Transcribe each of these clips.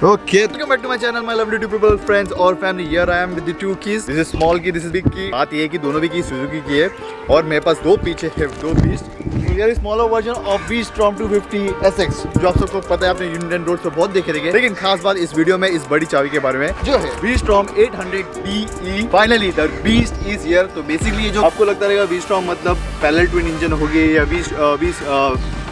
Okay, welcome back to my channel, my lovely people, friends और family. Here I am with the two keys. This is small key, this is big key. बात ये है कि दोनों भी की Suzuki की है और मेरे पास दो पीछे है, दो beast. Here is smaller version of V-Strom 250 SX जो आप सबको पता है, आपने यूनियन रोड पे बहुत देखे रहेंगे. लेकिन खास बात इस वीडियो में इस बड़ी चाबी के बारे में जो है V-Strom 800DE. Finally the beast is here. तो बेसिकली जो आपको लगता रहेगा V-Strom मतलब पैरेलल ट्विन इंजन होगी या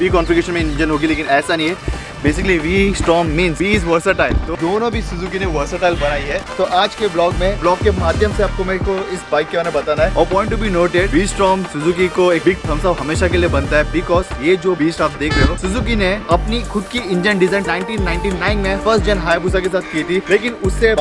V कॉन्फ़िगरेशन में इंजन होगी, लेकिन ऐसा नहीं है. Basically V-Strom means V is versatile. तो दोनों भी सुजुकी ने वर्सेटाइल बनाई है. तो आज के ब्लॉग के माध्यम से आपको मेरे को इस बाइक के बारे में बताना है. और point to be noted, V-Strom Suzuki को एक बिग थम्स अप हमेशा के लिए बनता है, बिकॉज ये जो बीस्ट आप देख रहे हो, सुजुकी ने अपनी खुद की इंजन डिजाइन 1999 में फर्स्ट जेन हायाबुसा के साथ की थी. लेकिन उसके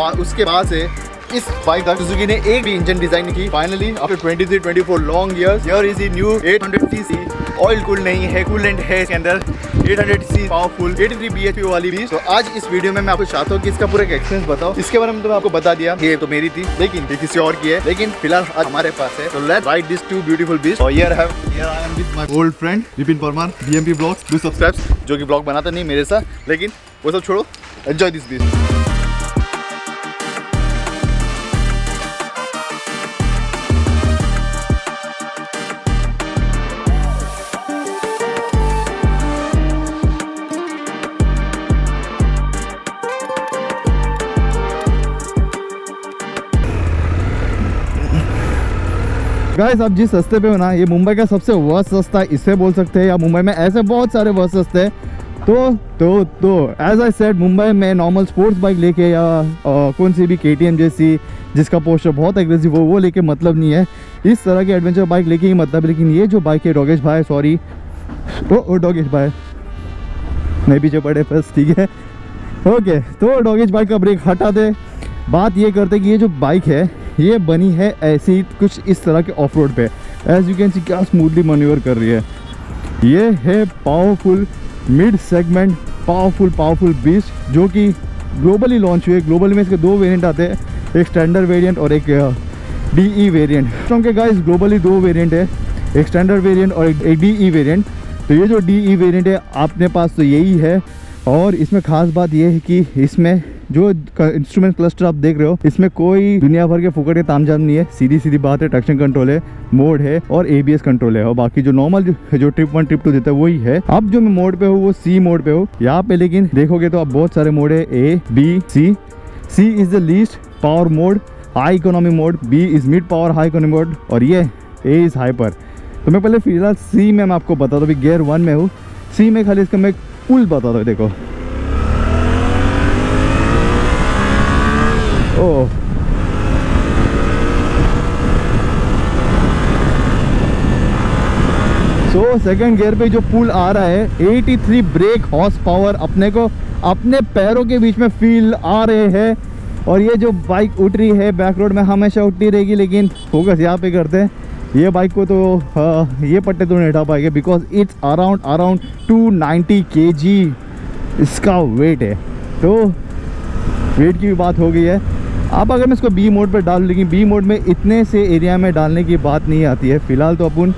बाद से इस बाइक तक सुजुकी ने एक भी इंजन डिजाइन नहीं की. Finally after 23-24 long years, here is the new 800cc. Oil cool नहीं है, कूलेंट है इसके अंदर. 800cc पावरफुल 83 bhp वाली भी. तो आज इस वीडियो में मैं आपको चाहता हूँ कि इसका पूरा एक्सपीरियंस बताओ. इसके बारे में तो मैं आपको बता दिया, ये तो मेरी थी, लेकिन ये किसी और की है. लेकिन फिलहाल आज हमारे पास है. तो let's ride this two beautiful beast. और here I am with my old friend Vipin Parmar, BMP blogs. Do subscribe, जो कि ब्लॉग बनाता नहीं मेरे साथ, लेकिन वो सब छोड़ो, एंजॉय दिस बीस्ट. गाइस, आप जिस सस्ते पे हो ना, ये मुंबई का सबसे वर्स्ट सस्ता इससे बोल सकते हैं, या मुंबई में ऐसे बहुत सारे वर्स्ट सस्ते हैं. तो एज आई सेड, मुंबई में नॉर्मल स्पोर्ट्स बाइक लेके या कौन सी भी KTM जैसी जिसका पोस्टर बहुत एग्रेसिव हो, वो लेके मतलब नहीं है. इस तरह की एडवेंचर बाइक लेके ही मतलब है. लेकिन ये जो बाइक है डॉगेश भाई, सॉरी डॉगेश भाई नहीं पीछे पड़े बस, ठीक है ओके. तो डॉगेश भाई का ब्रेक हटा दे. बात ये करते कि ये जो बाइक है ये बनी है ऐसी कुछ इस तरह के ऑफ रोड पे. एज यू कैन सी क्या स्मूथली मैन्यूवर कर रही है. ये है powerful mid segment powerful beast, जो कि ग्लोबली लॉन्च हुए. ग्लोबली में इसके दो वेरिएंट आते हैं, एक स्टैंडर्ड वेरिएंट और एक DE वेरिएंट. क्योंकि गाइस ग्लोबली दो वेरिएंट है, एक स्टैंडर्ड वेरिएंट और एक DE वेरिएंट. तो ये जो DE वेरिएंट है अपने पास तो यही है. और इसमें खास बात ये है कि इसमें जो इंस्ट्रूमेंट क्लस्टर आप देख रहे हो, इसमें कोई दुनिया भर के फुकट के तामझाम नहीं है. सीधी बात है, ट्रैक्शन कंट्रोल है, मोड है और ABS कंट्रोल है. और बाकी जो नॉर्मल जो ट्रिप 1 ट्रिप 2 देता है वही है. अब जो मैं मोड पे हूँ वो C मोड पे हूँ यहाँ पे. लेकिन देखोगे तो अब बहुत सारे मोड है, A B C. C is the least power mode, high economy mode. B is mid power high economy mode और ये A इज हाइपर. तो मैं पहले फिलहाल C में मैं आपको बताता हूँ. अभी गियर 1 में हूँ. C में खाली इसका मैं पुल बताता हूँ. देखो ओह, सो सेकंड गियर पे जो पुल आ रहा है, 83 ब्रेक हॉर्स पावर अपने को अपने पैरों के बीच में फील आ रहे हैं. और ये जो बाइक उठ रही है बैक रोड में हमेशा उठती रहेगी, लेकिन फोकस यहाँ पे करते हैं. ये बाइक को तो ये पट्टे तो नहीं हटा पाएंगे, बिकॉज इट्स अराउंड 290 kg इसका वेट है. तो वेट की भी बात हो गई है. अब अगर मैं इसको B मोड पर डालूँ, लेकिन B मोड में इतने से एरिया में डालने की बात नहीं आती है. फिलहाल तो अपन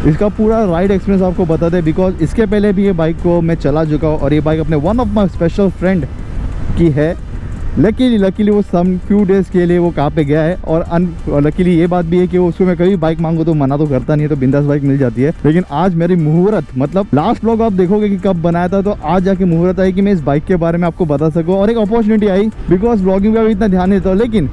इसका पूरा राइड एक्सपीरियंस आपको बता दें, बिकॉज इसके पहले भी ये बाइक को मैं चला चुका हूँ. और ये बाइक अपने one of my special friend की है. लकीली वो सम फ्यू डेज़ के लिए वो कहाँ पे गया है. और लकीली ये बात भी है कि वो उसको मैं कभी बाइक मांगू तो मना तो करता नहीं है, तो बिंदास बाइक मिल जाती है. लेकिन आज मेरी मुहूर्त, मतलब लास्ट व्लॉग आप देखोगे कि कब बनाया था, तो आज जाके मुहूर्त आई कि मैं इस बाइक के बारे में आपको बता सकूँ. और एक अपॉर्चुनिटी आई, बिकॉज ब्लॉगिंग का भी इतना ध्यान नहीं देता हूँ, लेकिन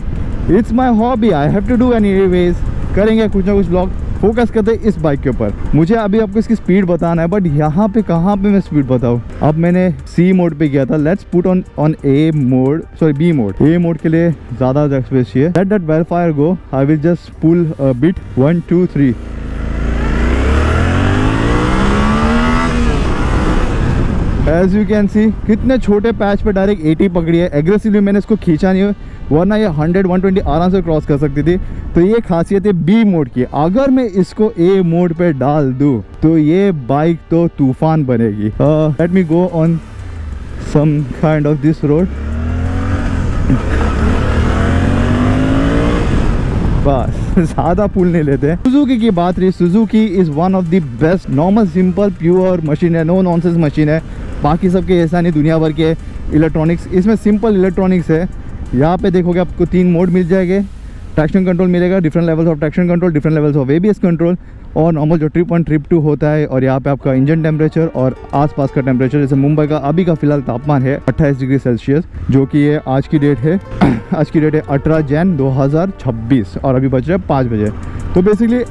it's my hobby, I have to do anyways. करेंगे कुछ ना कुछ ब्लॉग, फोकस करते इस बाइक के ऊपर. मुझे अभी आपको इसकी स्पीड बताना है, बट यहाँ पे कहाँ पे मैं स्पीड बताऊँ. अब मैंने C मोड पे किया था. Let's put on A mode, sorry B mode. A mode के लिए ज़्यादा स्पेस चाहिए. Let that verifier go. I will just pull bit 1 2 3. As you can see कितने छोटे पैच पे डायरेक्ट 80 पकड़ी है. एग्रेसिवली मैंने इसको खींचा नहीं है, वरना ये 100-120 आराम से क्रॉस कर सकती थी. तो ये खासियत है B मोड की. अगर मैं इसको A मोड पे डाल दूँ तो ये बाइक तो तूफान बनेगी. Let me go on some kind of this road. बस ज़्यादा पुल नहीं लेते. सुजुकी की बात रही, Suzuki is one of the best normal simple pure machine है, नो नॉनसेंस मशीन है. बाकी सबके ऐसा नहीं, दुनिया भर के इलेक्ट्रॉनिक्स, इसमें सिंपल इलेक्ट्रॉनिक्स है। यहाँ पे देखोगे आपको 3 मोड मिल जाएंगे, ट्रैक्शन कंट्रोल मिलेगा, different levels of traction control, different levels of ABS control, और नॉर्मल जो ट्रिप 1 ट्रिप 2 होता है। और यहाँ पे आपका इंजन टेम्परेचर और आसपास का टेम्परेचर, जैसे मुंबई का अभी का फिलहाल तापमान है 28 डिग्री सेल्सियस, जो कि ये आज की डेट है आज की डेट है 18 जैन 2026 और अभी बज रहे हैं 5 बजे। तो बेसिकली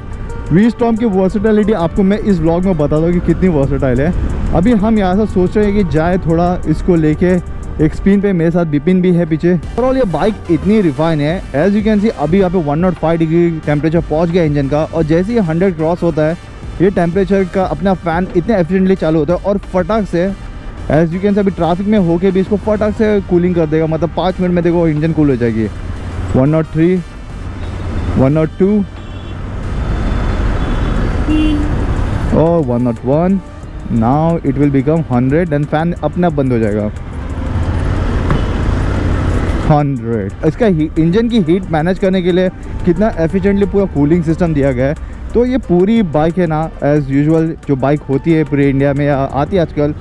वी-स्टॉर्म की वर्सेटिलिटी आपको मैं इस व्लॉग में बता दूँ कि कितनी वर्सेटाइल है। अभी हम यहाँ से सोच रहे हैं कि जाए थोड़ा इसको लेके एक स्पिन पे, मेरे साथ बिपिन भी है पीछे। ओवरऑल ये बाइक इतनी रिफाइन है, एज यू कैन सी अभी यहाँ पे 105 डिग्री टेम्परेचर पहुँच गया इंजन का, और जैसे ही 100 क्रॉस होता है ये टेम्परेचर का अपना फ़ैन इतने एफिशिएंटली चालू होता है और फटाक से, एज यू कैन सी अभी ट्रैफिक में होके भी इसको फटाक से कूलिंग कर देगा। मतलब 5 मिनट में देखो इंजन कूल हो जाएगी। 103, 102 और 101। Now it will become 100 and fan अपने आप बंद हो जाएगा। 100। इसका इंजन की हीट मैनेज करने के लिए कितना एफिशिएंटली पूरा कूलिंग सिस्टम दिया गया है। तो ये पूरी बाइक है ना, एज़ यूजुअल जो बाइक होती है पूरे इंडिया में या आती है आजकल,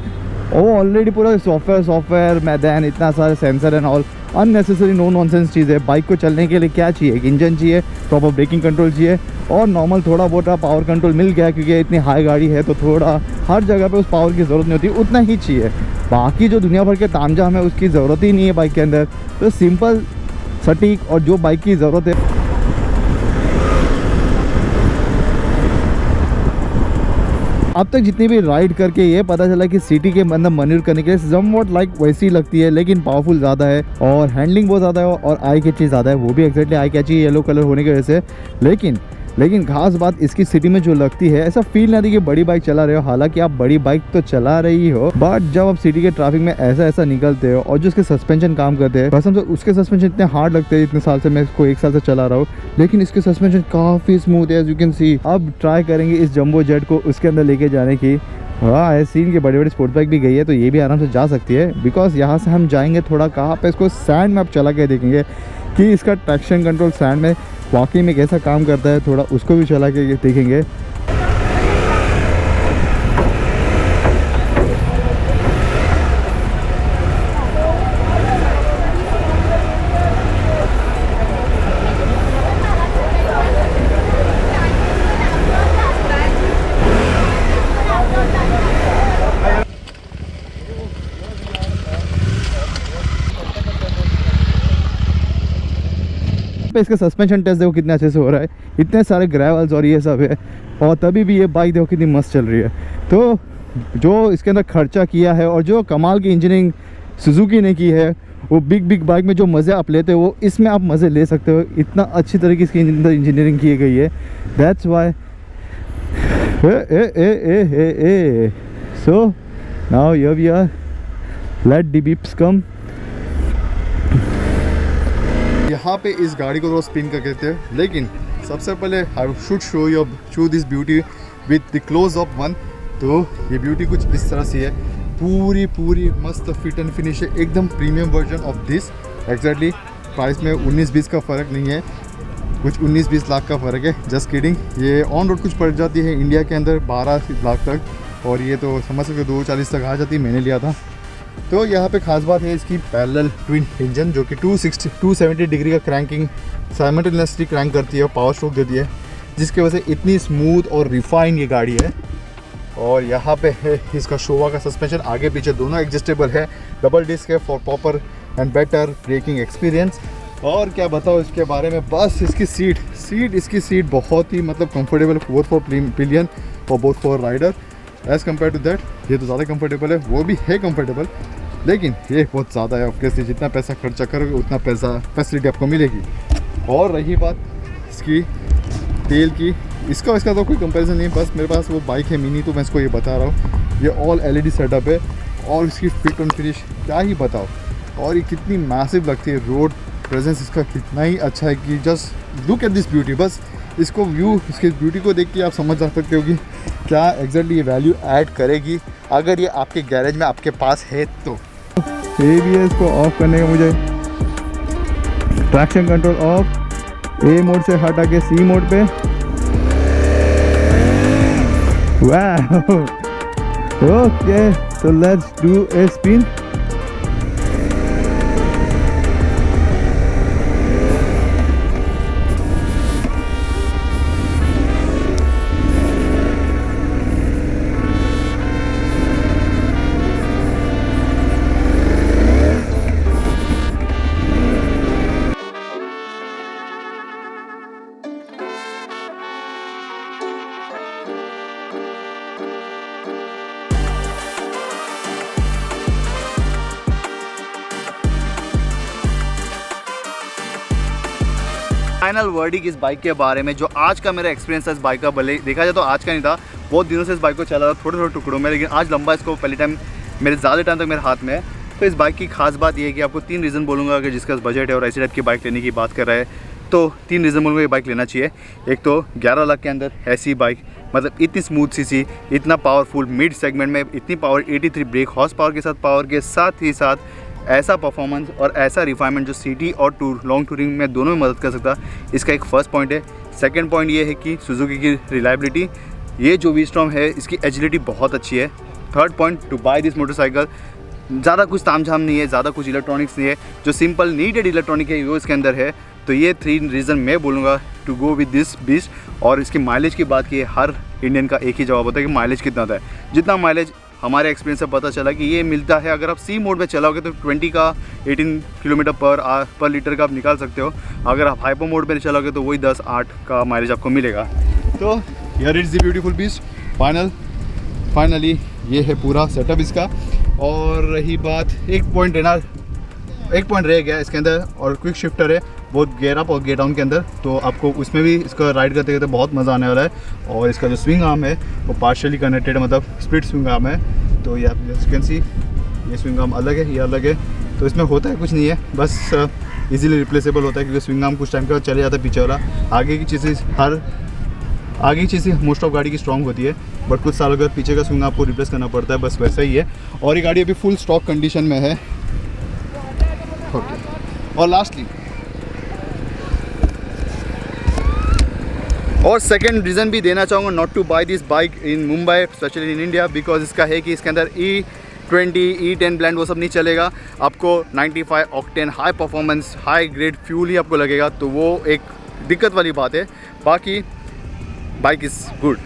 वो ऑलरेडी पूरा सॉफ्टवेयर मैदान, इतना सारे sensor and all, unnecessary no nonsense चीज़ है। बाइक को चलने के लिए क्या चाहिए? एक इंजन चाहिए, प्रॉपर ब्रेकिंग कंट्रोल चाहिए, और नॉर्मल थोड़ा बहुत पावर कंट्रोल मिल गया, क्योंकि इतनी हाई गाड़ी है तो थोड़ा हर जगह पे उस पावर की ज़रूरत नहीं होती, उतना ही चाहिए। बाकी जो दुनिया भर के तामझाम है उसकी ज़रूरत ही नहीं है बाइक के अंदर। तो सिंपल, सटीक और जो बाइक की ज़रूरत है। अब तक जितनी भी राइड करके ये पता चला कि सिटी के अंदर मैन्यूवर करने के लिए समवॉट लाइक वैसी लगती है, लेकिन पावरफुल ज़्यादा है और हैंडलिंग बहुत ज़्यादा है और आई कैची ज़्यादा है। वो भी एक्जैक्टली आई कैची येलो कलर होने की वजह से। लेकिन खास बात इसकी सिटी में जो लगती है, ऐसा फील नहीं आती कि बड़ी बाइक चला रहे हो। हालांकि आप बड़ी बाइक तो चला रही हो, बट जब आप सिटी के ट्रैफिक में ऐसा निकलते हो, और जो उसके सस्पेंशन काम करते हैं, कसम से उसके सस्पेंशन इतने हार्ड लगते हैं। इतने साल से मैं इसको 1 साल से चला रहा हूँ, लेकिन इसके सस्पेंशन काफ़ी स्मूथ है, एज यू कैन सी। अब ट्राई करेंगे इस जंबो जेट को उसके अंदर लेके जाने की। हाँ, सीन के बड़े स्पोर्ट्स बाइक भी गई है, तो ये भी आराम से जा सकती है। बिकॉज यहाँ से हम जाएंगे थोड़ा कहाँ पे, इसको सैंड में आप चला के देखेंगे कि इसका ट्रैक्शन कंट्रोल सैंड में वाकई में कैसा काम करता है, थोड़ा उसको भी चला के देखेंगे। इसका सस्पेंशन टेस्ट देखो कितने अच्छे से हो रहा है, इतने सारे ग्रेवल्स और ये सब है, और तभी भी ये बाइक देखो कितनी मस्त चल रही है। तो जो इसके अंदर खर्चा किया है और जो कमाल की इंजीनियरिंग सुजुकी ने की है, वो बिग बाइक में जो मज़े आप लेते हो इसमें आप मज़े ले सकते हो। इतना अच्छी तरीके से इसकी अंदर इंजीनियरिंग की गई है। That's why so now here we are, let the beeps come. यहाँ पे इस गाड़ी को थोड़ा स्पिन कर देते हैं, लेकिन सबसे पहले I should show this beauty with the close up one. तो ये ब्यूटी कुछ इस तरह से है, पूरी मस्त फिट एंड फिनिश है, एकदम premium version of this. Exactly price में 19-20 का फ़र्क नहीं है, कुछ 19-20 लाख का फ़र्क है, जस्ट किडिंग। ये ऑन रोड कुछ पड़ जाती है इंडिया के अंदर 12 लाख तक, और ये तो समझ सकते 240 तक आ जाती, मैंने लिया था। तो यहाँ पे खास बात है इसकी पैरेलल ट्विन इंजन, जो कि 270 डिग्री का क्रैंकिंग साइमल्टेनियसली क्रैंक करती है और पावर स्ट्रोक देती है, जिसकी वजह से इतनी स्मूथ और रिफाइन ये गाड़ी है। और यहाँ पे है इसका शोवा का सस्पेंशन, आगे पीछे दोनों एडजस्टेबल है, डबल डिस्क है for proper and better braking experience. और क्या बताओ इसके बारे में, बस इसकी सीट बहुत ही मतलब कंफर्टेबल, बोथ फॉर पिलियन और both for rider. As compare to that ये तो ज़्यादा कंफर्टेबल है, वो भी है कंफर्टेबल, लेकिन ये बहुत ज़्यादा है। ऑब्वियसली जितना पैसा खर्चा करोगे उतना पैसा फैसिलिटी आपको मिलेगी। और रही बात इसकी तेल की, इसका तो कोई कंपैरिजन नहीं, बस मेरे पास वो बाइक है मिनी, तो मैं इसको ये बता रहा हूँ। ये ऑल LED सेटअप है और इसकी फिट एंड फिनिश क्या ही बताओ, और ये कितनी मैसिव लगती है। रोड प्रेजेंस इसका कितना ही अच्छा है कि just look at this beauty. बस इसको इसकी ब्यूटी को देख के आप समझ जा सकते हो कि क्या एग्जैक्टली ये वैल्यू ऐड करेगी अगर ये आपके गैरेज में आपके पास है तो। ABS को ऑफ करने का मुझे traction control of, A mode से हटा के C मोड पे। वाह, okay So let's do a spin. Final verdict इस बाइक के बारे में, जो आज का मेरा एक्सपीरियंस है इस बाइक का, भले देखा जाए तो आज का नहीं था, बहुत दिनों से इस बाइक को चला रहा, थोड़े थोड़े टुकड़ों में, लेकिन आज लंबा इसको पहले टाइम मेरे ज़्यादा टाइम तक मेरे हाथ में है। तो इस बाइक की खास बात ये है कि आपको 3 रीज़न बोलूँगा, अगर जिसका बजट है और ऐसी टाइप की बाइक लेने की बात कर रहा है तो 3 रीज़न बोलूँगा ये बाइक लेना चाहिए। एक तो 11 लाख के अंदर ऐसी बाइक, मतलब इतनी स्मूथ सीसी, इतना पावरफुल मिड सेगमेंट में, इतनी पावर, 83 ब्रेक हॉर्स पावर के साथ, पावर के साथ ही साथ ऐसा परफॉर्मेंस और ऐसा रिफाइनमेंट जो सिटी और टूर लॉन्ग टूरिंग में दोनों में मदद कर सकता, इसका एक फर्स्ट पॉइंट है। सेकंड पॉइंट ये है कि सुजुकी की रिलायबिलिटी, ये जो वी-स्टॉर्म है इसकी एजिलिटी बहुत अच्छी है। Third point, to buy this motorcycle, ज़्यादा कुछ तामझाम नहीं है, ज़्यादा कुछ इलेक्ट्रॉनिक्स नहीं है, जो सिंपल नीडेड इलेक्ट्रॉनिक है वो इसके अंदर है। तो ये 3 रीज़न मैं बोलूँगा to go with this beast. और इसकी माइलेज की बात की, हर इंडियन का एक ही जवाब होता है कि माइलेज कितना था। जितना माइलेज हमारे एक्सपीरियंस से पता चला कि ये मिलता है, अगर आप सी मोड में चलाओगे तो 20 का 18 किलोमीटर पर लीटर का आप निकाल सकते हो। अगर आप हाइपर मोड में चलाओगे तो वही 10-8 का माइलेज आपको मिलेगा। तो here it's the beautiful beast. Finally ये है पूरा सेटअप इसका। और रही बात, एक पॉइंट रह गया इसके अंदर, और क्विक शिफ्टर है बहुत गियर अप और गियर डाउन के अंदर, तो आपको उसमें भी इसका राइड करते करते बहुत मज़ा आने वाला है। और इसका जो स्विंग आर्म है वो पार्शियली कनेक्टेड है, मतलब स्प्लिट स्विंग आर्म है। तो ये आप कैन सी, ये स्विंग आर्म अलग है, ये अलग है। तो इसमें होता है कुछ नहीं है, बस इजीली रिप्लेसेबल होता है, क्योंकि स्विंग आर्म कुछ टाइम के बाद चले जाता है पीछे वाला। आगे की चीज़ें मोस्ट ऑफ गाड़ी की स्ट्रॉन्ग होती है, बट कुछ सालों के बाद पीछे का स्विंग आपको रिप्लेस करना पड़ता है, बस वैसा ही है। और ये गाड़ी अभी फुल स्टॉक कंडीशन में है। और लास्टली, और सेकंड रीज़न भी देना चाहूँगा not to buy this bike in Mumbai, specially in India, because इसका है कि इसके अंदर E20 E10 ब्लेंड वो सब नहीं चलेगा। आपको 95 octane high performance high grade fuel ही आपको लगेगा, तो वो एक दिक्कत वाली बात है। बाकी बाइक इज़ गुड।